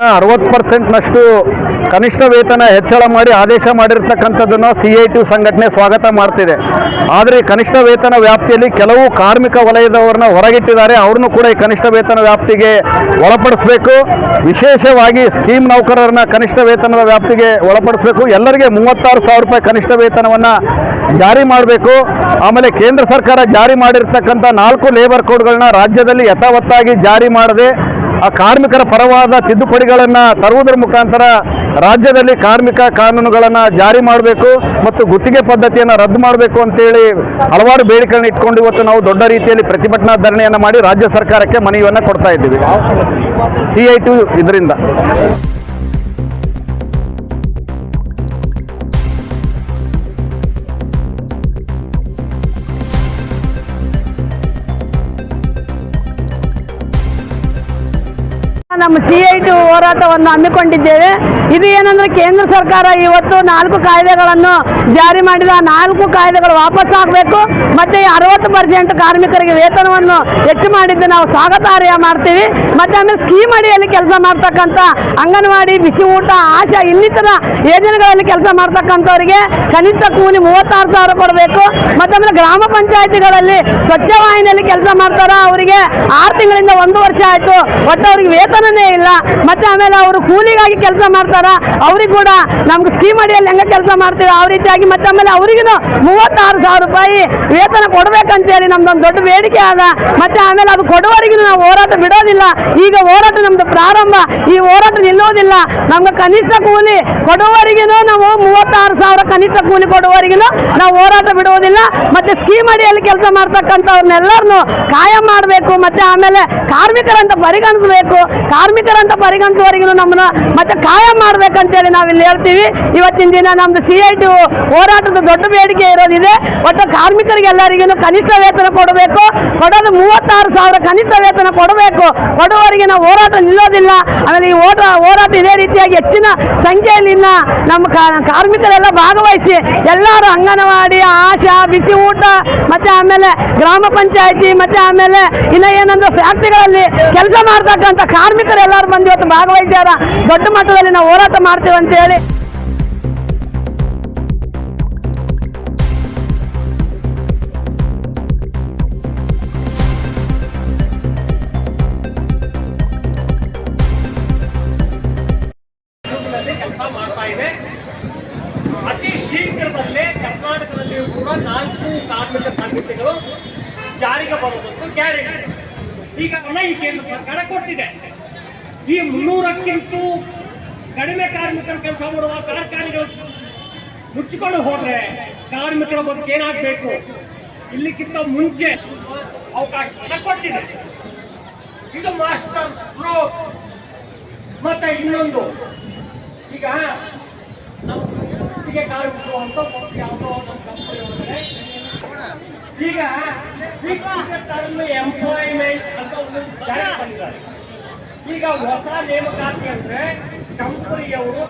60%ನಷ್ಟು ಕನಿಷ್ಠ ವೇತನ ಹೆಚ್ಚಳ ಮಾಡಿ ಆದೇಶ ಮಾಡಿರ್ತಕ್ಕಂಥದ್ದನ್ನು CITU ಸಂಘಟನೆ ಸ್ವಾಗತ ಮಾಡ್ತಿದೆ. ಆದರೆ ಕನಿಷ್ಠ ವೇತನ ವ್ಯಾಪ್ತಿಯಲ್ಲಿ ಕೆಲವು ಕಾರ್ಮಿಕ ವಲಯದವರನ್ನ ಹೊರಗಿಟ್ಟಿದ್ದಾರೆ. ಅವ್ರನ್ನು ಕೂಡ ಈ ಕನಿಷ್ಠ ವೇತನ ವ್ಯಾಪ್ತಿಗೆ ಒಳಪಡಿಸಬೇಕು. ವಿಶೇಷವಾಗಿ ಸ್ಕೀಮ್ ನೌಕರರನ್ನ ಕನಿಷ್ಠ ವೇತನದ ವ್ಯಾಪ್ತಿಗೆ ಒಳಪಡಿಸಬೇಕು. ಎಲ್ಲರಿಗೆ 36,000 ರೂಪಾಯಿ ಕನಿಷ್ಠ ವೇತನವನ್ನು ಜಾರಿ ಮಾಡಬೇಕು. ಆಮೇಲೆ ಕೇಂದ್ರ ಸರ್ಕಾರ ಜಾರಿ ಮಾಡಿರ್ತಕ್ಕಂಥ 4 ಲೇಬರ್ ಕೋಡ್ಗಳನ್ನ ರಾಜ್ಯದಲ್ಲಿ ಯಥಾವತ್ತಾಗಿ ಜಾರಿ ಮಾಡದೆ ಆ ಕಾರ್ಮಿಕರ ಪರವಾದ ತಿದ್ದುಪಡಿಗಳನ್ನು ತರುವುದರ ಮುಖಾಂತರ ರಾಜ್ಯದಲ್ಲಿ ಕಾರ್ಮಿಕ ಕಾನೂನುಗಳನ್ನು ಜಾರಿ ಮಾಡಬೇಕು ಮತ್ತು ಗುತ್ತಿಗೆ ಪದ್ಧತಿಯನ್ನು ರದ್ದು ಮಾಡಬೇಕು ಅಂತೇಳಿ ಹಲವಾರು ಬೇಡಿಕೆಗಳನ್ನು ಇಟ್ಕೊಂಡು ಇವತ್ತು ನಾವು ದೊಡ್ಡ ರೀತಿಯಲ್ಲಿ ಪ್ರತಿಭಟನಾ ಧರಣಿಯನ್ನು ಮಾಡಿ ರಾಜ್ಯ ಸರ್ಕಾರಕ್ಕೆ ಮನವಿಯನ್ನು ಕೊಡ್ತಾ ಇದ್ದೀವಿ. CITU ಇದರಿಂದ ನಮ್ಮ CITU ಹೋರಾಟವನ್ನು ಹಮ್ಮಿಕೊಂಡಿದ್ದೇವೆ. ಇದು ಏನಂದ್ರೆ ಕೇಂದ್ರ ಸರ್ಕಾರ ಇವತ್ತು 4 ಕಾಯ್ದೆಗಳನ್ನು ಜಾರಿ ಮಾಡಿದ. 4 ಕಾಯ್ದೆಗಳು ವಾಪಸ್ ಆಗಬೇಕು ಮತ್ತೆ 60% ಕಾರ್ಮಿಕರಿಗೆ ವೇತನವನ್ನು ಹೆಚ್ಚು ಮಾಡಿದ್ದು ನಾವು ಸ್ವಾಗತಾರ್ಹ ಮಾಡ್ತೀವಿ. ಮತ್ತೆ ಆಮೇಲೆ ಸ್ಕೀಮ್ ಅಡಿಯಲ್ಲಿ ಕೆಲಸ ಮಾಡ್ತಕ್ಕಂಥ ಅಂಗನವಾಡಿ, ಬಿಸಿ ಊಟ, ಆಶಾ ಇನ್ನಿತರ ಯೋಜನೆಗಳಲ್ಲಿ ಕೆಲಸ ಮಾಡ್ತಕ್ಕಂಥವರಿಗೆ ಕನಿಷ್ಠ ಕೂಲಿ 36,000 ಕೊಡಬೇಕು. ಮತ್ತೆ ಆಮೇಲೆ ಗ್ರಾಮ ಪಂಚಾಯತಿಗಳಲ್ಲಿ ಸ್ವಚ್ಛ ವಾಹಿನಿಯಲ್ಲಿ ಕೆಲಸ ಮಾಡ್ತಾರ ಅವರಿಗೆ 6 ತಿಂಗಳಿಂದ 1 ವರ್ಷ ಆಯ್ತು ಒಟ್ಟು ಅವ್ರಿಗೆ ವೇತನನೇ ಇಲ್ಲ. ಮತ್ತೆ ಆಮೇಲೆ ಅವರು ಕೂಲಿಗಾಗಿ ಕೆಲಸ ಮಾಡ್ತಾರ ಅವ್ರಿಗೆ ಕೂಡ ನಮ್ಗೆ ಸ್ಕೀಮ್ ಅಡಿಯಲ್ಲಿ ಹೆಂಗೆ ಕೆಲಸ ಮಾಡ್ತೀವಿ ಆ ರೀತಿಯಾಗಿ ಮತ್ತೆ ಆಮೇಲೆ ಅವರಿಗೂ 36,000 ರೂಪಾಯಿ ವೇತನ ಕೊಡ್ಬೇಕಂತೇಳಿ ನಮ್ದೊಂದು ದೊಡ್ಡ ಬೇಡಿಕೆ ಆದ. ಮತ್ತೆ ಆಮೇಲೆ ಅದು ಕೊಡುವವರೆಗೂ ನಾವು ಹೋರಾಟ ಬಿಡೋದಿಲ್ಲ. ಈಗ ಹೋರಾಟ ನಮ್ದು ಪ್ರಾರಂಭ, ಈ ಹೋರಾಟ ನಿಲ್ಲೋದಿಲ್ಲ. ನಮ್ಗೆ ಕನಿಷ್ಠ ಕೂಲಿ ಕೊಡುವವರೆಗೂ ನಾವು 36,000 ಕನಿಷ್ಠ ಕೂಲಿ ಕೊಡುವವರೆಗೂ ನಾವು ಹೋರಾಟ ಬಿಡುವುದಿಲ್ಲ. ಮತ್ತೆ ಸ್ಕೀಮ್ ಅಡಿಯಲ್ಲಿ ಕೆಲಸ ಮಾಡ್ತಕ್ಕಂಥವ್ರನ್ನೆಲ್ಲರನ್ನು ಕಾಯಂ ಮಾಡಬೇಕು. ಮತ್ತೆ ಆಮೇಲೆ ಕಾರ್ಮಿಕರಂತ ಪರಿಗಣಿಸುವವರೆಗೂ ನಮ್ಮನ್ನ ಮತ್ತೆ ಕಾಯಂ ಮಾಡ್ಬೇಕಂತೇಳಿ ನಾವಿಲ್ಲಿ ಹೇಳ್ತೀವಿ. ಇವತ್ತಿನ ದಿನ ನಮ್ದು CITU ಹೋರಾಟದ ದೊಡ್ಡ ಬೇಡಿಕೆ ಇರೋದಿದೆ. ಒಟ್ಟು ಕಾರ್ಮಿಕರಿಗೆಲ್ಲರಿಗೂ ಕನಿಷ್ಠ ವೇತನ ಕೊಡಬೇಕು. ಕೊಡೋದು 36,000 ಕನಿಷ್ಠ ವೇತನ ಕೊಡಬೇಕು. ಕೊಡುವವರೆಗೆ ನಾವು ಹೋರಾಟ ನಿಲ್ಲೋದಿಲ್ಲ. ಆಮೇಲೆ ಈ ಹೋರಾಟ ಇದೇ ರೀತಿಯಾಗಿ ಹೆಚ್ಚಿನ ಸಂಖ್ಯೆಯಲ್ಲಿ ನಮ್ಮ ಕಾರ್ಮಿಕರೆಲ್ಲ ಭಾಗವಹಿಸಿ ಎಲ್ಲರೂ ಅಂಗನವಾಡಿ, ಆಶಾ, ಬಿಸಿ ಊಟ ಮತ್ತೆ ಆಮೇಲೆ ಗ್ರಾಮ ಪಂಚಾಯತಿ ಮತ್ತೆ ಆಮೇಲೆ ಇನ್ನ ಏನಂದ್ರೆ ಫ್ಯಾಕ್ಟ್ರಿಗಳಲ್ಲಿ ಕೆಲಸ ಮಾಡ್ತಕ್ಕಂಥ ಕಾರ್ಮಿಕರೆಲ್ಲರೂ ಬಂದು ಇವತ್ತು ಭಾಗವಹಿಸ್ಯಾರ. ದೊಡ್ಡ ಮಟ್ಟದಲ್ಲಿ ನಾವು ಹೋರಾಟ ಮಾಡ್ತೇವೆ ಅಂತ ಹೇಳಿ ಕೆಲಸ ಮಾಡ್ತಾ ಇದೆ. ಅತಿ ಶೀಘ್ರದಲ್ಲೇ ಕರ್ನಾಟಕದಲ್ಲಿಯೂ ಕೂಡ 4 ಕಾರ್ಮಿಕ ಸಂಘಟನೆಗಳು ಜಾರಿಗೆ ಬರುವುದಂತೂ ಗ್ಯಾರಂಟಿ. ಈಗ ಈ ಕೇಂದ್ರ ಸರ್ಕಾರ ಕೊಟ್ಟಿದೆ. ಈ 300ಕ್ಕಿಂತ ಕಡಿಮೆ ಕಾರ್ಮಿಕರು ಕೆಲಸ ಮಾಡುವ ಕಾರ್ಖಾನೆಗಳು ಮುಚ್ಚಿಕೊಂಡು ಹೋದ್ರೆ ಕಾರ್ಮಿಕರ ಬದುಕು ಏನಾಗಬೇಕು? ಇಲ್ಲಿಕ್ಕಿಂತ ಮುಂಚೆ ಅವಕಾಶ ಕೊಟ್ಟಿದೆ. ಇದು ಮಾಸ್ಟರ್ ಸ್ಟ್ರೋಕ್. ಮತ್ತೆ ಇನ್ನೊಂದು, ಈಗ ನಾವು ಗುತ್ತಿಗೆ ಕಾರ್ಮಿಕರು ಅಂತ ಯಾವುದೋ ನಮ್ಮ ಕಂಪನಿ ಹೋದರೆ ಈಗ ಟರ್ಮ್ ಎಂಪ್ಲಾಯ್ಮೆಂಟ್ ಅಂತ ಒಂದು ಜಾರಿ ಮಾಡಿದ್ದಾರೆ. ಈಗ ಹೊಸ ನೇಮಕಾತಿ ಅಂದ್ರೆ ಕಂಪನಿಯವರು